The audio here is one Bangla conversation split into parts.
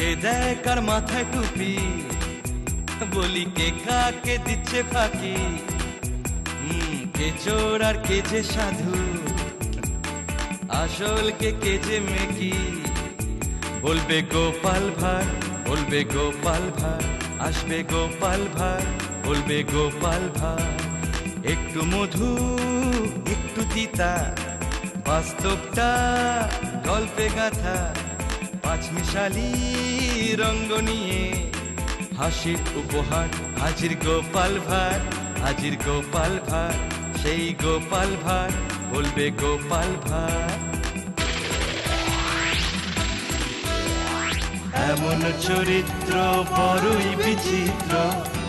কে দেয় কার মাথায় টুপি, বলি কে কাকে দিচ্ছে ফাঁকি, কে চোর আর কে যে সাধু, আসল কে যে মেকি। বলবে গোপাল ভাঁড়, বলবে গোপাল ভাঁড়, আসবে গোপাল ভাঁড়, বলবে গোপাল ভাঁড়। একটু মধু একটু তিতা, বাস্তবটা গল্পে গাথা, পাঁচমিশালি রঙ্গ নিয়ে হাসির উপহার। হাজির গোপাল ভাঁড়, হাজির গোপাল ভাঁড়, সেই গোপাল ভাঁড়, বলবে গোপাল ভাঁড়। এমন চরিত্র বড়ই বিচিত্র,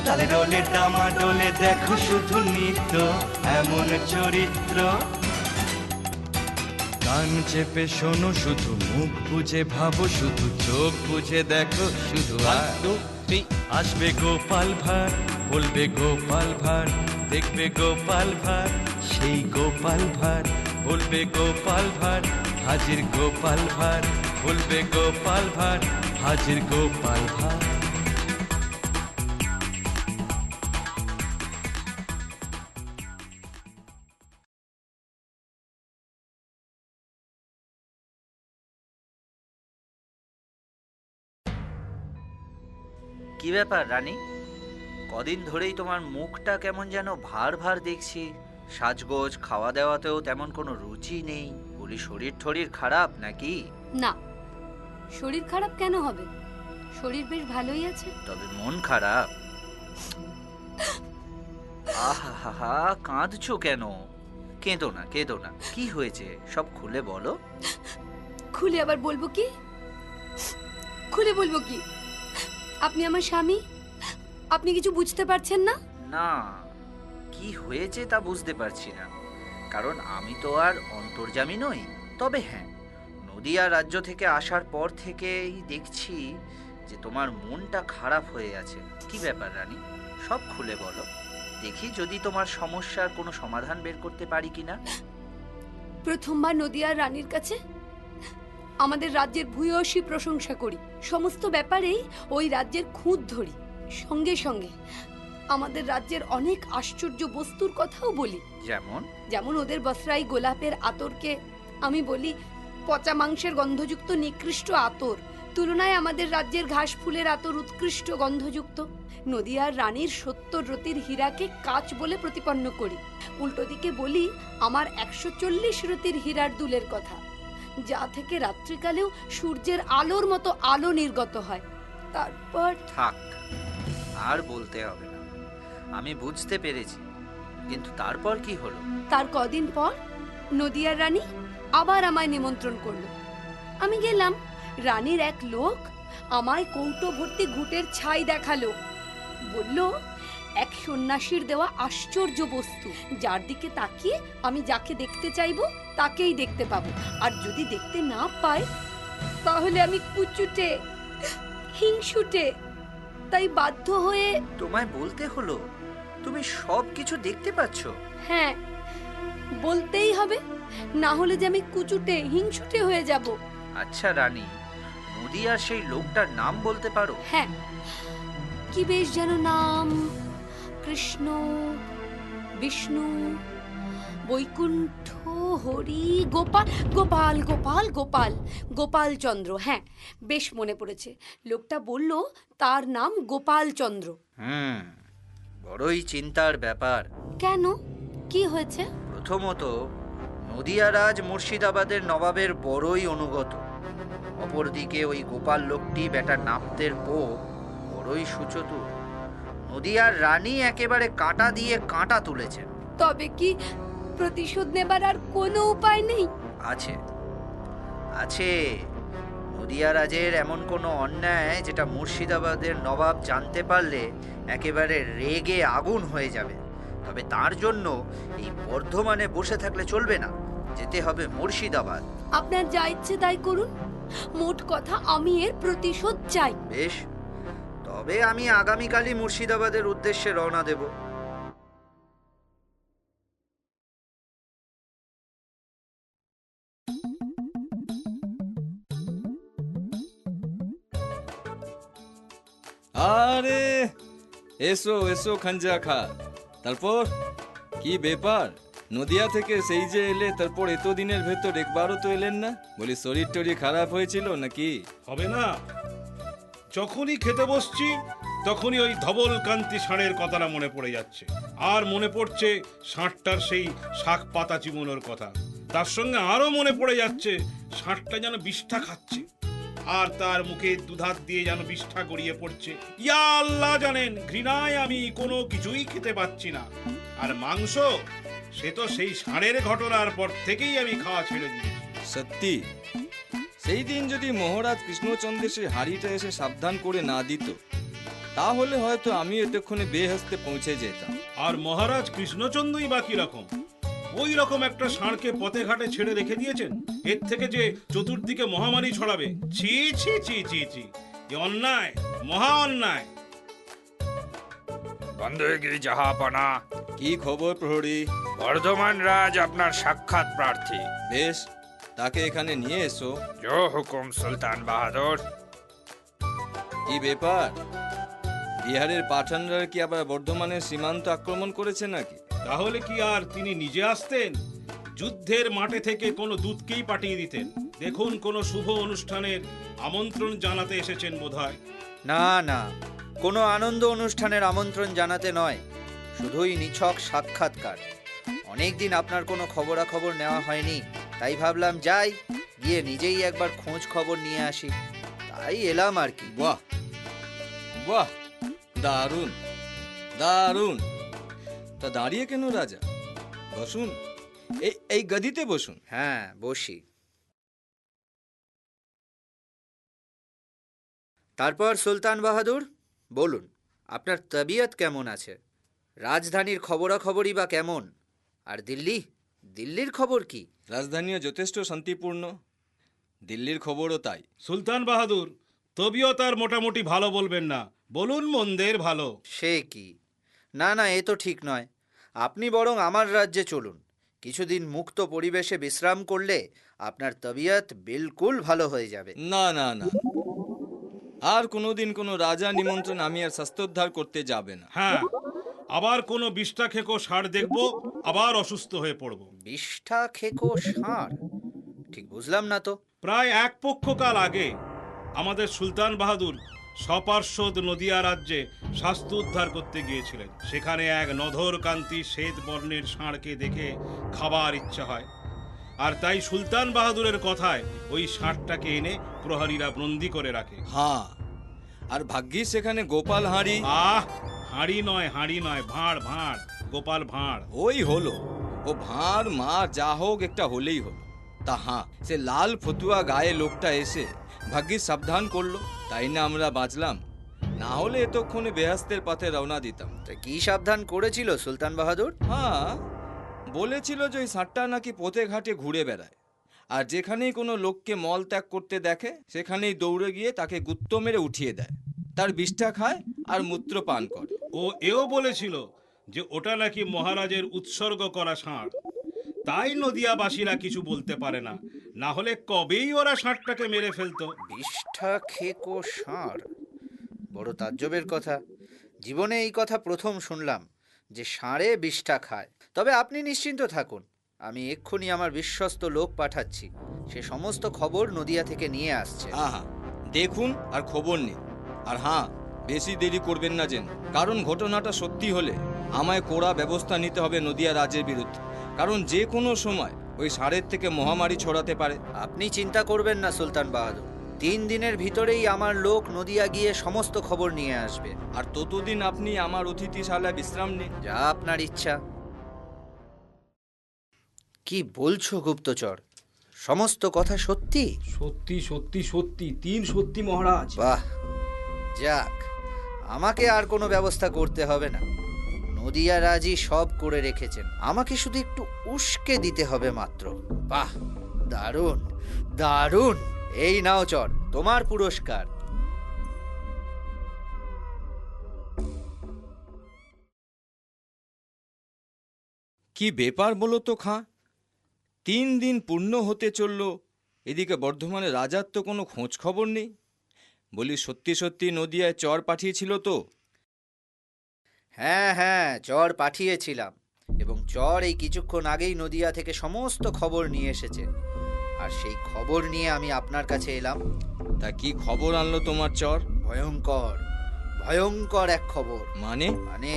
তালে ডোলে ডামা ডোলে দেখো শুধু নৃত্য। এমন চরিত্র, কান চেপে শোনো শুধু, মুখ বুঝে ভাবো শুধু, চোখ বুঝে দেখো শুধু। আসবে গোপাল ভাঁড়, বলবে গোপাল ভাঁড়, দেখবে গোপাল ভাঁড়, সেই গোপাল ভাঁড়, বলবে গোপাল ভাঁড়। হাজির গোপাল ভাঁড়, বলবে গোপাল ভাঁড়, হাজির গোপাল ভাঁড়। কি ব্যাপার রানী, কদিন ধরেই তোমার মুখটা কেমন যেন ভার ভার দেখছি। সাজগোজ খাওয়া দাওয়াতেও তেমন কোনো রুচি নেই। বলি শরীর টরীর খারাপ নাকি? না, শরীর খারাপ কেন হবে? শরীর বেশ ভালোই আছে। তবে মন খারাপ। আহা, কাঁদছো কেন? কেঁদো না কেঁদো না, কি হয়েছে সব খুলে বলো। খুলে আবার বলবো কি? খুলে বলবো কি? আপনি আমার স্বামী, আপনি কিছু বুঝতে পারছেন না? না, কি হয়েছে তা বুঝতে পারছি না, কারণ আমি তো আর অন্তর্যামী নই। তবে হ্যাঁ, নদিয়া রাজ্য থেকে আসার পর থেকেই দেখছি যে তোমার মনটা খারাপ হয়ে আছে। কি ব্যাপার রানী, সব খুলে বলো, দেখি যদি তোমার সমস্যার কোনো সমাধান বের করতে পারি কিনা। প্রথমবার নদিয়ার রানীর কাছে আমাদের রাজ্যের ভূয়সী প্রশংসা করি, সমস্ত ব্যাপারেই ওই রাজ্যের খুঁত ধরি, সঙ্গে সঙ্গে আমাদের রাজ্যের অনেক আশ্চর্য বস্তুর কথাও বলি। যেমন? যেমন ওদের বসরাই গোলাপের আতরকে আমি বলি পচা মাংসের গন্ধযুক্ত নিকৃষ্ট আতর, তুলনায় আমাদের রাজ্যের ঘাস ফুলের আতর উৎকৃষ্ট গন্ধযুক্ত। নদিয়ার রানীর ৭০ রতির হীরাকে কাঁচ বলে প্রতিপন্ন করি। উল্টো দিকে বলি আমার ১৪০ রতির হীরার দুলের কথা, যা থেকে রাত্রিকালেও সূর্যের আলোর মতো আলো নির্গত হয়। তারপর থাক, আর বলতে হবে না, আমি বুঝতে পেরেছি। কিন্তু তারপর কি হলো? তার কদিন পর নদিয়ার রানী আবার আমায় নিমন্ত্রণ করলো। আমি গেলাম। রানীর এক লোক আমায় কৌটো ভর্তি ঘুঁটের ছাই দেখালো, বলল এক সন্ন্যাসীর দেওয়া আশ্চর্য বস্তু, যার দিকে তাকিয়ে আমি যাকে দেখতে চাইবো তাকেই দেখতে পাবো, আর যদি দেখতে না পাই তাহলে আমি কুচুটে হিংসুটে। তাই বাধ্য হয়ে তোমায় বলতে হলো তুমি সব কিছু দেখতে পাচ্ছ? হ্যাঁ, বলতেই হবে, না হলে যে আমি কুচুটে হিংসুটে হয়ে যাব। আচ্ছা রানী, নদিয়ার সেই লোকটার নাম বলতে পারো? হ্যাঁ, কি বেশ যেন নাম, কৃষ্ণ, বিষ্ণু, বৈকুণ্ঠ, হরি, গোপাল, গোপাল গোপাল গোপাল গোপাল চন্দ্র। হ্যাঁ, বেশ মনে পড়েছে। লোকটা বলল তার নাম গোপাল চন্দ্র। বড়ই চিন্তার ব্যাপার। কেন, কি হয়েছে? প্রথমত, নদিয়ারাজ মুর্শিদাবাদের নবাবের বড়ই অনুগত। অপরদিকে ওই গোপাল লোকটি বেটা নাপতের পো, বড়ই সুচতুর। নদিয়ার রানী একেবারে কাঁটা দিয়ে কাঁটা তুলেছেন। তবে কি প্রতিশোধ নেবার আর কোনো উপায় নেই? আছে আছে, নদিয়ারাজের এমন কোনো অন্যায় যেটা মুর্শিদাবাদের নবাব জানতে পারলে একেবারে রেগে আগুন হয়ে যাবে। তবে তার জন্য এই বর্ধমানে বসে থাকলে চলবে না, যেতে হবে মুর্শিদাবাদ। আপনার যা ইচ্ছে তাই করুন, মোট কথা আমি এর প্রতিশোধ চাই। বেশ, তবে আমি আগামীকালই মুর্শিদাবাদের উদ্দেশ্যে রওনা দেব। আরে এসো এসো খাঞ্জা খা। তারপর কি ব্যাপার, নদিয়া থেকে সেই যে এলে, তারপর এতদিনের ভেতর একবারও তো এলেন না? বলি শরীর টরীর খারাপ হয়েছিল নাকি? হবে না, যখনই খেতে বসছি তখনই ওই ধবল কান্তি ষাঁড়ের কথাটা মনে পড়ে যাচ্ছে। আর মনে পড়ছে ষাঁড়টার সেই শাক পাতা চিবোনোর কথা। তার সঙ্গে আরো মনে পড়ে যাচ্ছে ষাঁড়টা যেন বিষ্ঠা খাচ্ছে, আর তার মুখে দুধাত দিয়ে যেন বিষ্ঠা গড়িয়ে পড়ছে। ইয়া আল্লাহ জানেন, ঘৃণায় আমি কোনো কিছুই খেতে পাচ্ছি না। আর মাংস, সে তো সেই ষাঁড়ের ঘটনার পর থেকেই আমি খাওয়া ছেড়ে দিয়েছি। সত্যি, সেই দিন যদি মহারাজ কৃষ্ণচন্দ্রের সেই হাড়িটা এসে সাবধান করে না দিত, তাহলে হয়তো আমি এতক্ষণে বেহেস্তে পৌঁছে যেতাম। আর মহারাজ কৃষ্ণচন্দ্রই বা কি রকম? ওই রকম একটা ষাঁড়কে পথে ঘাটে ছেড়ে রেখে দিয়েছেন। এর থেকে যে চতুর্দিকে মহামারী ছড়াবে, ছি ছি ছি ছি ছি, এ অন্যায়, মহা অন্যায়। বন্দরগিরি জাহাপনা, কি খবর প্রহরী? বর্ধমান রাজ আপনার সাক্ষাৎ প্রার্থী। বেশ, তাকে এখানে নিয়ে এসো। জো হুকুম সুলতান বাহাদুর। কি ব্যাপার, বিহারের পাঠানরা কি আবার বর্ধমানের সীমান্ত আক্রমণ করেছে নাকি? তাহলে কি আর তিনি নিজে আসতেন? যুদ্ধের মাঠে থেকে কোনো দূতকেই পাঠিয়ে দিতেন। দেখুন, কোনো শুভ অনুষ্ঠানের আমন্ত্রণ জানাতে এসেছেন বোধহয়। না না, কোনো আনন্দ অনুষ্ঠানের আমন্ত্রণ জানাতে নয়, শুধুই নিছক সাক্ষাৎকার। অনেকদিন আপনার কোনো খবরাখবর নেওয়া হয়নি, তাই ভাবলাম যাই, গিয়ে নিজেই একবার খোঁজ খবর নিয়ে আসি। তাই এলাম আর কি। বাহ বাহ, দারুণ দারুণ। তা দাঁড়িয়ে কেন রাজা? বসুন, এই গদিতে বসুন। হ্যাঁ, বসি। তারপর সুলতান বাহাদুর বলুন, আপনার তবিয়ত কেমন আছে? রাজধানীর খবরাখবরই বা কেমন? আর দিল্লির খবর কি? রাজধানীও যথেষ্ট শান্তিপূর্ণ, দিল্লির খবরও তাই। সুলতান বাহাদুর, তবিয়ত আর মোটামুটি ভালো বলবেন না, বলুন মন্দের ভালো। সে কি? না না, এ তো ঠিক নয়। আপনি বরং আমার রাজ্যে চলুন। কিছুদিন মুক্ত পরিবেশে বিশ্রাম করলে আপনার তবিয়ত বিলকুল ভালো হয়ে যাবে। না না না, আর কোনোদিন কোনো রাজা নিমন্ত্রণ আমি আর স্বাস্থ্যোদ্ধার করতে যাবে না। হ্যাঁ, আবার কোনো বিষ্ঠা খেকো ষাঁড় দেখবো, আবার অসুস্থ হয়ে পড়ব। বিষ্ঠা খেকো ষাঁড়? ঠিক বুঝলাম না তো। প্রায় এক পক্ষকাল আগে আমাদের সুলতান বাহাদুর সপার্শ্বদ নদিয়া রাজ্যে স্বাস্থ্য উদ্ধার করতে গিয়েছিলেন। সেখানে এক নধর কান্তি শ্বেত বর্ণের ষাঁড়কে দেখে খাবার ইচ্ছা হয়, আর তাই সুলতান বাহাদুরের কথায় ওই ষাঁড়টাকে এনে প্রহরীরা বন্দি করে রাখে। হ্যাঁ, আর ভাগ্যিস সেখানে গোপাল হাঁড়ি। আহ, হাঁড়ি নয়, ভাঁড় ভাঁড়, গোপাল ভাঁড়। ওই হলো, ও ভাঁড় মা যা হোক একটা হলেই হলো। তা হ্যাঁ, সে লাল ফতুয়া গায়ে লোকটা এসে ভাগ্যিস সাবধান করলো, তাই না আমরা বাঁচলাম। না হলে এতক্ষণে বেহেস্তের পথে রওনা দিতাম। তা কি সাবধান করেছিল সুলতান বাহাদুর? হ্যাঁ, বলেছিল যে ওই ষাঁড়টা নাকি পথে ঘাটে ঘুরে বেড়ায়, আর যেখানেই কোনো লোককে মল ত্যাগ করতে দেখে সেখানেই দৌড়ে গিয়ে তাকে গুত্ত মেরে উঠিয়ে দেয়, তার বিষ্ঠা খায় আর মূত্র পান করে। ও এও বলেছিল যে ওটা নাকি মহারাজের উৎসর্গ করা ষাঁড়, তাই নদিয়াবাসীরা কিছু বলতে পারে না, না হলে কবেই ওরা ষাঁড়টাকে মেরে ফেলতো। বিষ্ঠা খেকো ষাঁড়? বড় তাজ্জবের কথা। জীবনে এই কথা প্রথম শুনলাম যে ষাঁড়ে বিষ্ঠা খায়। তবে আপনি নিশ্চিন্ত থাকুন, আমি এক্ষুনি আমার বিশ্বস্ত লোক পাঠাচ্ছি। সে সমস্ত খবর নদিয়া থেকে নিয়ে আসছে। হ্যাঁ, দেখুন আর খবর নিন। আর হ্যাঁ, বেশি দেরি করবেন না যেন, কারণ ঘটনাটা সত্যি হলে আমায় কড়া ব্যবস্থা নিতে হবে নদিয়া রাজ্যের বিরুদ্ধে, কারণ যে কোনো সময় ওই ষাঁড়ের থেকে মহামারী ছড়াতে পারে। আপনি চিন্তা করবেন না সুলতান বাহাদুর, 3 দিনের ভিতরেই আমার লোক নদিয়া গিয়ে সমস্ত খবর নিয়ে আসবে। আর ততদিন আপনি আমার অতিথিশালায় বিশ্রাম নিন। যা আপনার ইচ্ছা। কি বলছো গুপ্তচর? সমস্ত কথা সত্যি? সত্যি সত্যি সত্যি, 3 সত্যি মহারাজ। বাহ, যাক, আমাকে আর কোনো ব্যবস্থা করতে হবে না। নদিয়া রাজি সব করে রেখেছেন, আমাকে শুধু একটু উস্কে দিতে হবে মাত্র। বাহ, দারুণ দারুণ। এই নাও চর, তোমার পুরস্কার। কি ব্যাপার বলো তো খাঁ, 3 দিন পূর্ণ হতে চলল, এদিকে বর্ধমানে রাজার তো কোনো খোঁজ খবর নেই। বলি সত্যি সত্যি নদিয়ায় চর পাঠিয়েছিল তো? হ্যাঁ হ্যাঁ, চর পাঠিয়েছিলাম, এবং চর এই কিছুক্ষণ আগেই নদিয়া থেকে সমস্ত খবর নিয়ে এসেছে। আর সেই খবর নিয়ে আমি আপনার কাছে এলাম। তা কি খবর আনলো তোমার চর? ভয়ঙ্কর, ভয়ঙ্কর এক খবর। মানে? মানে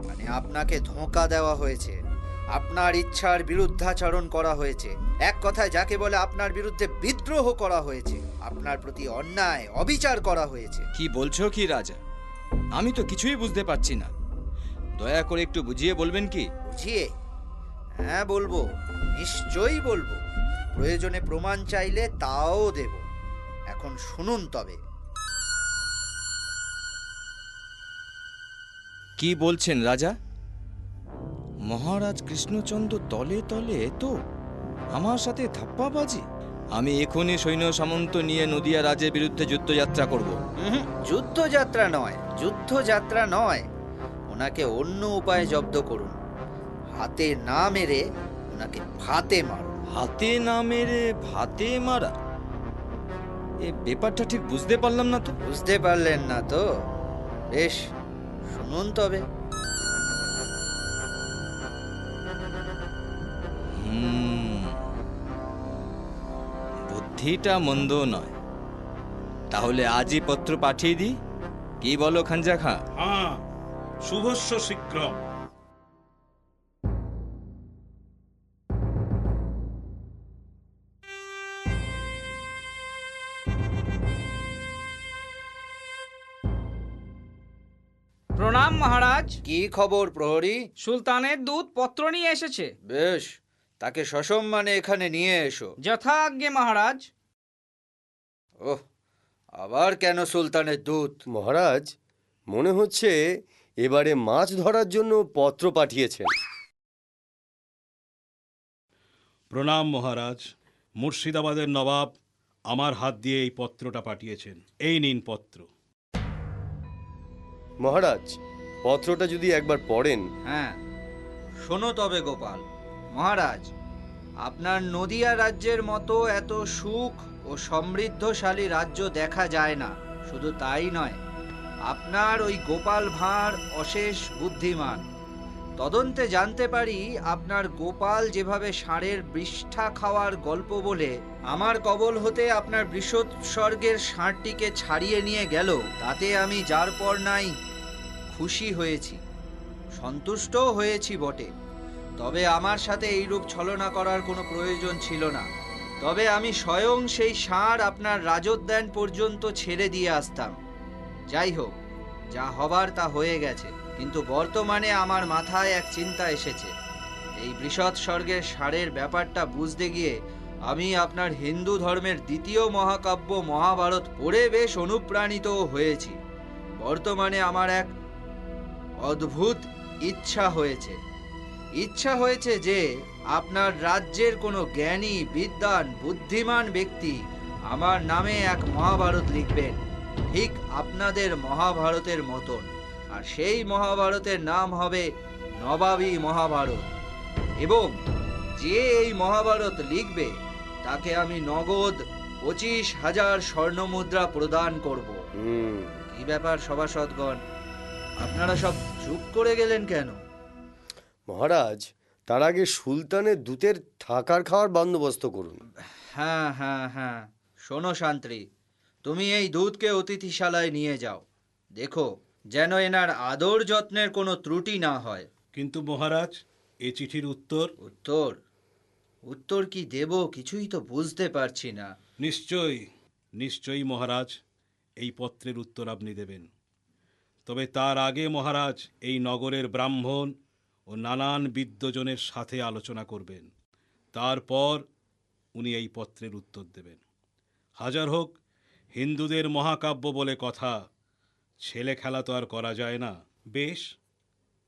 মানে আপনাকে ধোঁকা দেওয়া হয়েছে, আপনার ইচ্ছার বিরুদ্ধাচরণ করা হয়েছে, এক কথায় যাকে বলে আপনার বিরুদ্ধে বিদ্রোহ করা হয়েছে, আপনার প্রতি অন্যায় অবিচার করা হয়েছে। কি বলছো কি রাজা? আমি তো কিছুই বুঝতে পারছি না। দয়া করে একটু বুঝিয়ে বলবেন কি? বুঝিয়ে? হ্যাঁ বলবো, নিশ্চয়ই বলবো। প্রয়োজনে প্রমাণ চাইলে তাও দেব। এখন শুনুন তবে। কি বলছেন রাজা? মহারাজ কৃষ্ণচন্দ্র তলে তলে তো আমার সাথে ধাপ্পাবাজি? আমি এখনই সৈন্য সামন্ত নিয়ে নদিয়া রাজের বিরুদ্ধে যুদ্ধযাত্রা করব। যুদ্ধযাত্রা নয়, যুদ্ধযাত্রা নয়। ওনাকে অন্য উপায়ে জব্দ করুন। হাতে না মেরে ওনাকে ভাতে মারুন। হাতে না মেরে ভাতে মারা? এ ব্যাপারটা ঠিক বুঝতে পারলাম না তো। বুঝতে পারলেন না তো? বেশ, শুনুন তবে। বুদ্ধিটা মন্দ নয়। তাহলে আজই পত্র পাঠিয়ে দিই, কি বলো খাঞ্জা খাঁ? হ্যাঁ, শুভস্য শীঘ্রম। প্রণাম মহারাজ। কি খবর প্রহরী? সুলতানের দূত পত্র নিয়ে এসেছে। বেশ, তাকে সসম্মানে এখানে নিয়ে এসো। যথা আজ্ঞে মহারাজ। ওহ, আবার কেন সুলতানের দূত? মহারাজ, মনে হচ্ছে এবারে মাছ ধরার জন্য পত্র পাঠিয়েছেন। প্রণাম মহারাজ। মুর্শিদাবাদের নবাব আমার হাত দিয়ে এই পত্রটা পাঠিয়েছেন। এই নিন পত্র। মহারাজ, পত্রটা যদি একবার পড়েন। হ্যাঁ, শোনো তবে গোপাল। মহারাজ, আপনার নদিয়া রাজ্যের মতো এত সুখ ও সমৃদ্ধশালী রাজ্য দেখা যায় না। শুধু তাই নয়, আপনার ওই গোপাল ভাঁড় অশেষ বুদ্ধিমান। তদন্তে জানতে পারি আপনার গোপাল যেভাবে ষাঁড়ের বৃষ্ঠা খাওয়ার গল্প বলে আমার কবল হতে আপনার বৃষৎসর্গের ষাঁড়টিকে ছাড়িয়ে নিয়ে গেল, তাতে আমি যার পর নাই খুশি হয়েছি, সন্তুষ্টও হয়েছি বটে। তবে আমার সাথে এইরূপ ছলনা করার কোনো প্রয়োজন ছিল না। তবে আমি স্বয়ং সেই ষাঁড় আপনার রাজোদ্যান পর্যন্ত ছেড়ে দিয়ে আসতাম। যাই হোক, যা হবার তা হয়ে গেছে। কিন্তু বর্তমানে আমার মাথায় এক চিন্তা এসেছে। এই বৃষৎসর্গের ষাঁড়ের ব্যাপারটা বুঝতে গিয়ে আমি আপনার হিন্দু ধর্মের দ্বিতীয় মহাকাব্য মহাভারত পড়ে বেশ অনুপ্রাণিত হয়েছি। বর্তমানে আমার এক অদ্ভুত ইচ্ছা হয়েছে যে আপনার রাজ্যের কোনো জ্ঞানী, বিদ্বান, বুদ্ধিমান ব্যক্তি আমার নামে এক মহাভারত লিখবেন, ঠিক আপনাদের মহাভারতের মতন। আর সেই মহাভারতের নাম হবে নবাবী মহাভারত। এবং যে এই মহাভারত লিখবে তাকে আমি নগদ 25,000 স্বর্ণমুদ্রা প্রদান করব। কি ব্যাপার সভাসদগণ, আপনারা সব চুপ করে গেলেন কেন? মহারাজ, তার আগে সুলতানের দূতের থাকার খাওয়ার বন্দোবস্ত করুন। হ্যাঁ হ্যাঁ হ্যাঁ, শোনো শান্ত্রী, তুমি এই দুধকে অতিথিশালায় নিয়ে যাও। দেখো যেন এনার আদর যত্নের কোনো ত্রুটি না হয়। কিন্তু মহারাজ, এ চিঠির উত্তর? উত্তর? উত্তর কি দেব কিছুই তো বুঝতে পারছি না। নিশ্চয়ই মহারাজ, এই পত্রের উত্তর আপনি দেবেন। তবে তার আগে মহারাজ এই নগরের ব্রাহ্মণ ও নানান বিদ্বজনের সাথে আলোচনা করবেন। তারপর উনি এই পত্রের উত্তর দেবেন। হাজার হোক, হিন্দুদের মহাকাব্য বলে কথা, ছেলে খেলা তো আর করা যায় না। বেশ,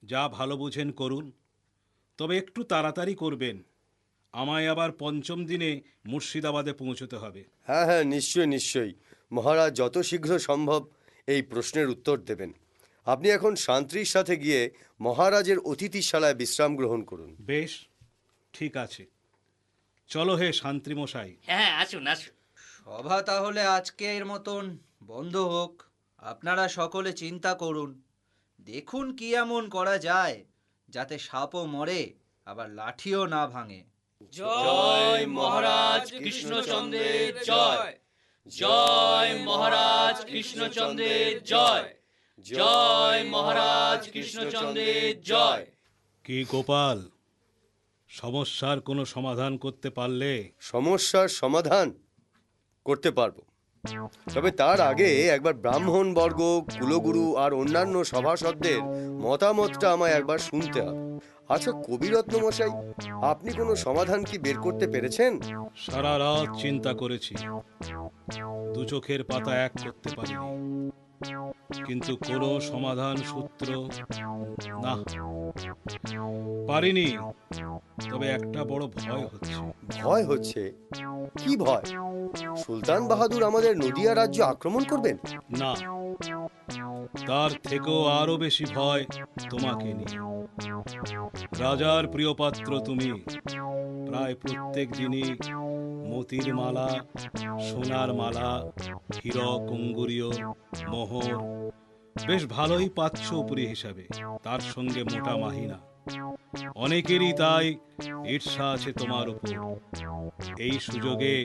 যা ভালো বুঝেন করুন, তবে একটু তাড়াতাড়ি করবেন। আমায় আবার 5ম দিনে মুর্শিদাবাদে পৌঁছতে হবে। হ্যাঁ হ্যাঁ, নিশ্চয়ই। মহারাজ যত শীঘ্র সম্ভব এই প্রশ্নের উত্তর দেবেন। আপনি এখন শান্তির সাথে গিয়ে মহারাজের অতিথিশালায় বিশ্রাম গ্রহণ করুন। বেশ, ঠিক আছে। চলো হে শান্তিমশাই। হ্যাঁ, আসুন আসুন। সভা তাহলে আজকের মতন বন্ধ হোক। আপনারা সকলে চিন্তা করুন, দেখুন কি এমন করা যায় যাতে সাপও মরে আবার লাঠিও না ভাঙে। জয় মহারাজ কৃষ্ণচন্দ্রের জয়। জয় মহারাজ কৃষ্ণচন্দ্রের জয়। জয় মহারাজ কৃষ্ণচন্দ্রের জয়। কি গোপাল, সমস্যার কোনো সমাধান করতে পারলে? সমস্যার সমাধান করতে পারবো, তবে তার আগে একবার ব্রাহ্মণ বর্গ, কুলগুরু আর অন্যান্য সভাসদদের মতামতটা আমায় একবার শুনতে হবে। আচ্ছা কবিরত্ন মশাই, আপনি কোনো সমাধান কি বের করতে পেরেছেন? সারা রাত চিন্তা করেছি, দু চোখের পাতা এক করতে পারিনি, কিন্তু কোনো সমাধান সূত্র না পারিনি। তবে একটা বড় ভয় হচ্ছে। ভয় হচ্ছে? কি ভয়? সুলতান বাহাদুর আমাদের নদিয়া রাজ্য আক্রমণ করবেন? না, তার থেকেও আরো বেশি ভয় তোমাকে নিয়ে। রাজার প্রিয় পাত্র তুমি, প্রায় প্রত্যেক দিনই মতির মালা, সোনার মালা, হীরক, অঙ্গুরীয়, মোহর বেশ ভালোই পাচ্ছ উপরি হিসাবে, তার সঙ্গে মোটা মাহিনা। অনেকেরই তাই ঈর্ষা আছে তোমার উপর। এই সুযোগে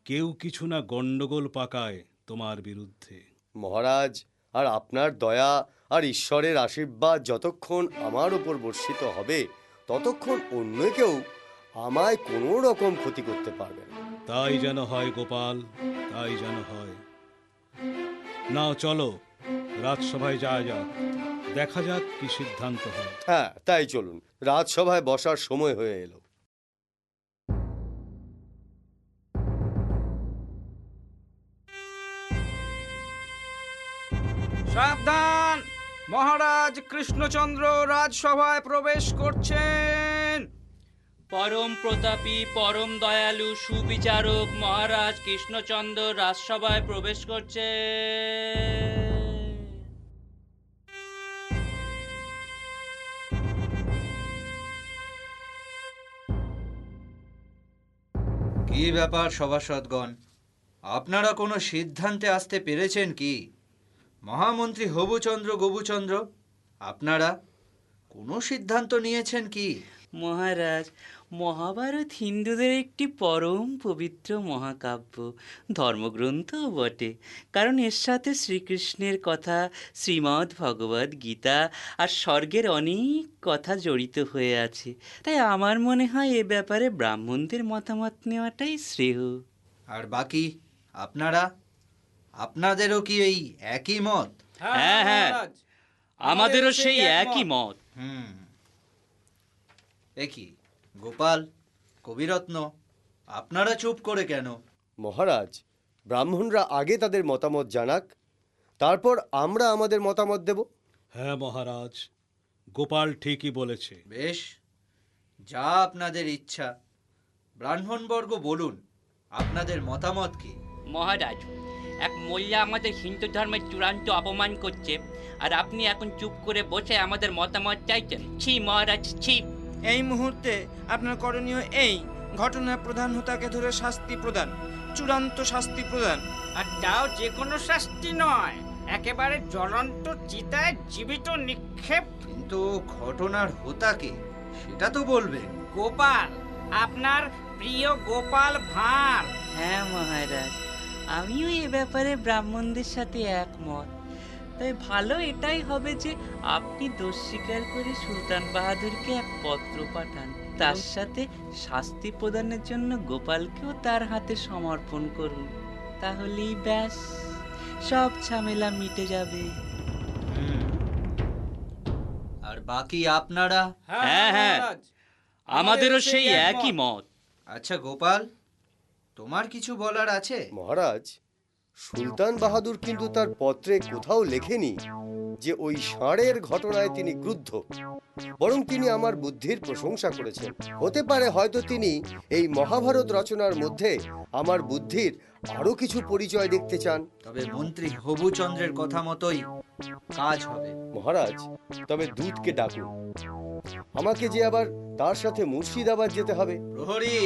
কেউ কিছু না গন্ডগোল পাকায় তোমার বিরুদ্ধে। মহারাজ, আর আপনার দয়া আর ঈশ্বরের আশীর্বাদ যতক্ষণ আমার উপর বর্ষিত হবে ততক্ষণ অন্য কেউ আমায় কোনো রকম ক্ষতি করতে পারবে না। তাই যেন হয় গোপাল, তাই যেন হয়। নাও চলো, রাজসভায় যাওয়া যাক, দেখা যাক কি সিদ্ধান্ত হয়। হ্যাঁ তাই চলুন, রাজসভায় বসার সময় হয়ে এলো। সাবধান, মহারাজ কৃষ্ণচন্দ্র রাজসভায় প্রবেশ করছেন। পরম প্রতাপী, পরম দয়ালু, সুবিচারক মহারাজ কৃষ্ণচন্দ্র রাজসভায় প্রবেশ করছে। কি ব্যাপার সভাসদগণ, আপনারা কোনো সিদ্ধান্তে আসতে পেরেছেন কি? মহামন্ত্রী হবুচন্দ্র, গবুচন্দ্র, আপনারা কোনো সিদ্ধান্ত নিয়েছেন কি? মহারাজ, মহাভারত হিন্দুদের একটি পরম পবিত্র মহাকাব্য, ধর্মগ্রন্থও বটে। কারণ এর সাথে শ্রীকৃষ্ণের কথা, শ্রীমদ্ ভগবদ্ গীতা আর স্বর্গের অনেক কথা জড়িত হয়ে আছে। তাই আমার মনে হয় এ ব্যাপারে ব্রাহ্মণদের মতামত নেওয়াটাই শ্রেয়। আর বাকি আপনারা, আপনাদেরও কি এই একই মত? হ্যাঁ হ্যাঁ, আমাদেরও সেই একই মত। একই গোপাল, কবিরত্ন, আপনারা চুপ করে কেন? মহারাজ, ব্রাহ্মণরা আগে তাদের মতামত জানাক, তারপর আমরা আমাদের মতামত দেব। হ্যাঁ মহারাজ, গোপাল ঠিকই বলেছে। বেশ, যা আপনাদের ইচ্ছা। ব্রাহ্মণবর্গ বলুন, আপনাদের মতামত কি? মহারাজ, এক মোল্লা আমাদের হিন্দু ধর্মের চূড়ান্ত অপমান করছে, আর আপনি এখন চুপ করে বসে আমাদের মতামত চাইছেন? ছি মহারাজ, ছি। এই মুহূর্তে আপনার করণীয় এই, ঘটনার প্রধান হোতাকে ধরে শাস্তি প্রদান, চূড়ান্ত শাস্তি প্রদান। আর তাও যে কোনো শাস্তি নয়, একেবারে জ্বলন্ত চিতায় জীবিত নিক্ষেপ। কিন্তু ঘটনার হোতাকে সেটা তো বলবেন। গোপাল, আপনার প্রিয় গোপাল ভাঁড়। হ্যাঁ মহারাজ, আমিও এ ব্যাপারে ব্রাহ্মণদের সাথে একমত। তবে ভালো এটাই হবে যে আপনি দোষ স্বীকার করে সুলতান বাহাদুরকে এক পত্র পাঠান, তার সাথে শাস্তি প্রদানের জন্য গোপালকেও তার হাতে সমর্পণ করুন। তাহলেই ব্যাস, সব ঝামেলা মিটে যাবে। আর বাকি আপনারা? হ্যাঁ হ্যাঁ, আমাদেরও সেই একই মত। আচ্ছা গোপাল, তোমার কিছু বলার আছে? মহারাজ, সুলতান বাহাদুর কিন্তু তার পত্রে কোথাও লেখেনি যে ওই ষাঁড়ের ঘটনায় তিনি ক্রুদ্ধ, বরং তিনি আমার বুদ্ধির প্রশংসা করেছেন। হতে পারে হয়তো তিনি এই মহাভারত রচনার মধ্যে আমার বুদ্ধির আরো কিছু পরিচয় দেখতে চান। তবে মন্ত্রী হবুচন্দ্রের কথা মতোই কাজ হবে। মহারাজ, তবে দূতকে ডাকুন, আমাকে যে আবার তার সাথে মুর্শিদাবাদ যেতে হবে। প্রহরী,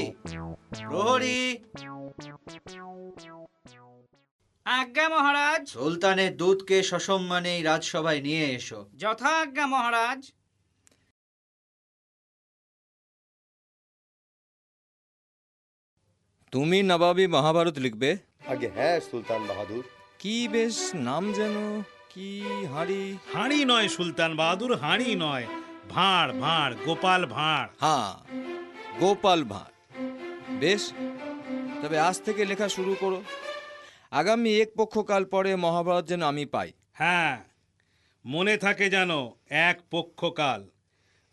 প্রহরী। আজ্ঞা মহারাজ। সুলতানের দূতকে সসম্মানে এই রাজসভায় নিয়ে এসো। যথা আজ্ঞা মহারাজ। তুমি নবাবী মহাভারত লিখবে? আগে হ্যাঁ সুলতান বাহাদুর। কি বেশ নাম যেন কি, হাঁড়ি? হাঁড়ি নয় সুলতান বাহাদুর, হাঁড়ি নয়, ভাঁড়, ভাঁড়, গোপাল ভাঁড়। হ্যাঁ, গোপাল ভাঁড়। বেশ, তবে আজ থেকে লেখা শুরু করো। আগামী এক পক্ষকাল পরে মহাভারত যেন আমি পাই। হ্যাঁ, মনে থাকে যেন 1 পক্ষকাল,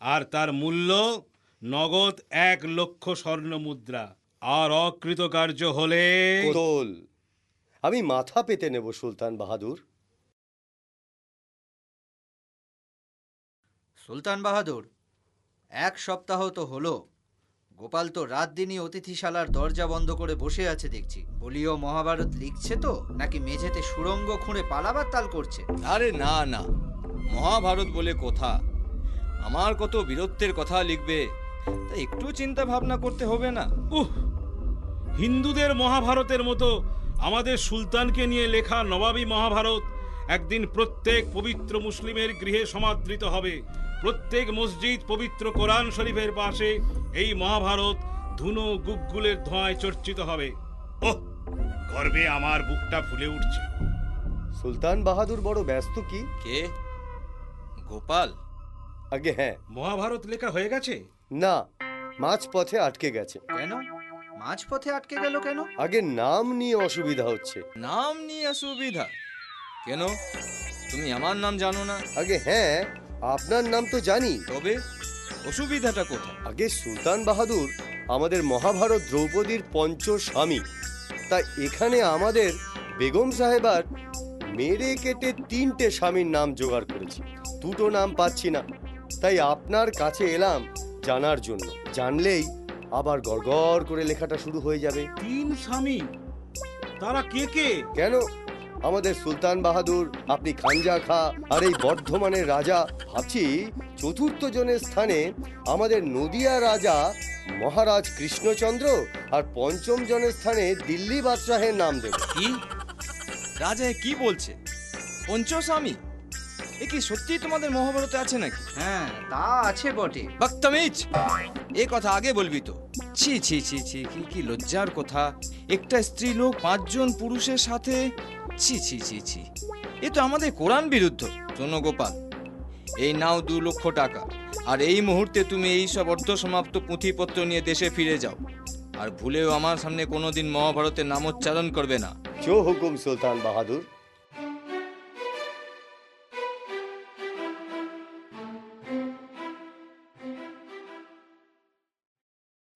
আর তার মূল্য নগদ 1 লক্ষ স্বর্ণ মুদ্রা, আর অকৃতকার্য হলে কোতল। আমি মাথা পেতে নেব সুলতান বাহাদুর। সুলতান বাহাদুর, 1 সপ্তাহ তো হলো, গোপাল তো রাত দিনই অতিথিশালার দরজা বন্ধ করে বসে আছে দেখছি। বলিও মহাভারত লিখছে তো, নাকি মেঝেতে সুড়ঙ্গ খুঁড়ে পালাবার তাল করছে? আরে না না, মহাভারত বলে কথা, আমার কত বীরত্বের কথা লিখবে, তা একটু চিন্তা ভাবনা করতে হবে না? হিন্দুদের মহাভারতের মতো আমাদের সুলতানকে নিয়ে লেখা নবাবী মহাভারত একদিন প্রত্যেক পবিত্র মুসলিমের গৃহে সমাদৃত হবে। প্রত্যেক মসজিদ পবিত্র কোরআন শরীফের পাশে এই মহাভারত ধুনো গুগ্গুলের ধোঁয়ায় চর্চিত হবে। ওহ, গর্বে আমার বুকটা ফুলে উঠছে। সুলতান বাহাদুর বড় ব্যস্ত কি? কে? গোপাল? আগে হ্যাঁ। মহাভারত লেখা হয়ে গেছে? না, মাঝপথে আটকে গেছে। কেন? মাঝপথে আটকে গেল কেন? আগে নাম নিয়ে অসুবিধা হচ্ছে। নাম নিয়ে অসুবিধা কেন? তুমি আমার নাম জানো না? আগে হ্যাঁ, আপনার নাম তো জানি। তবে অসুবিধাটা কোথায়? আগে সুলতান বাহাদুর আমাদের মহাভারত দ্রৌপদীর পঞ্চস্বামী, তাই এখানে আমাদের বেগম সাহেবার মেরে কেটে 3টে স্বামীর নাম জোগাড় করেছি, 2টো নাম পাচ্ছি না। তাই আপনার কাছে এলাম জানার জন্য। জানলেই আবার গড়গড় করে লেখাটা শুরু হয়ে যাবে। 3 স্বামী? তারা কে কে? কেন, আমাদের সুলতান বাহাদুর, আপনি খানজা খা, আর এই বর্ধমানের রাজা। ভাবছি 4র্থ জনের স্থানে আমাদের নদিয়া রাজা মহারাজ কৃষ্ণচন্দ্র, আর 5ম জনের স্থানে দিল্লি বাদশাহের নাম দেব। কি রাজা কি বলছে? পঞ্চস্বামী? এ কি সত্যি তোমাদের মহাভারতে আছে নাকি? হ্যাঁ, তা আছে বটে। বক্তমিজ, এ কথা আগে বলবি তো। ছি ছি ছি ছি, কি লজ্জার কথা! একটা স্ত্রী লোক 5 জন পুরুষের সাথে! ছি ছি ছি ছি, এ তো আমাদের কোরআন বিরুদ্ধ। শোনো গোপাল, এই নাও 2 লক্ষ টাকা, আর এই মুহূর্তে তুমি এই সব অর্ধ সমাপ্ত পুঁথিপত্র নিয়ে দেশে ফিরে যাও, আর ভুলেও আমার সামনে কোনোদিন মহাভারতের নামোচ্চারণ করবে না। জো হুকুম সুলতান বাহাদুর।